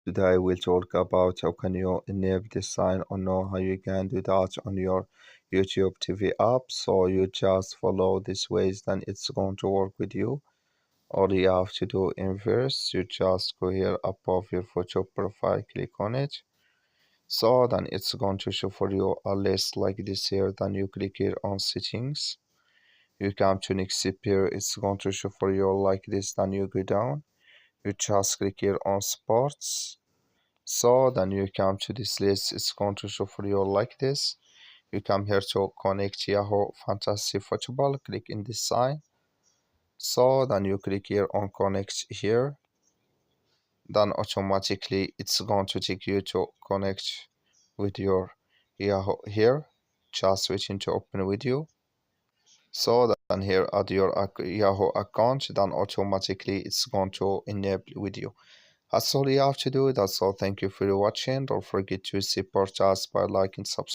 Today we'll talk about how can you enable this sign or know how you can do that on your YouTube TV app. So you just follow these ways, then it's going to work with you. All you have to do in first, you just go here above your photo profile, click on it. So then it's going to show for you a list like this here. Then you click here on settings. You come to next step here, it's going to show for you like this. Then you go down, you just click here on sports. So then you come to this list, it's going to show for you like this. You come here to connect Yahoo Fantasy Football, click in this sign. So then you click here on connect here. Then automatically it's going to take you to connect with your Yahoo here. Just switching to open with you. So then here add your Yahoo account, then automatically it's going to enable with you. That's all you have to do. That's all. Thank you for watching. Don't forget to support us by liking, subscribe.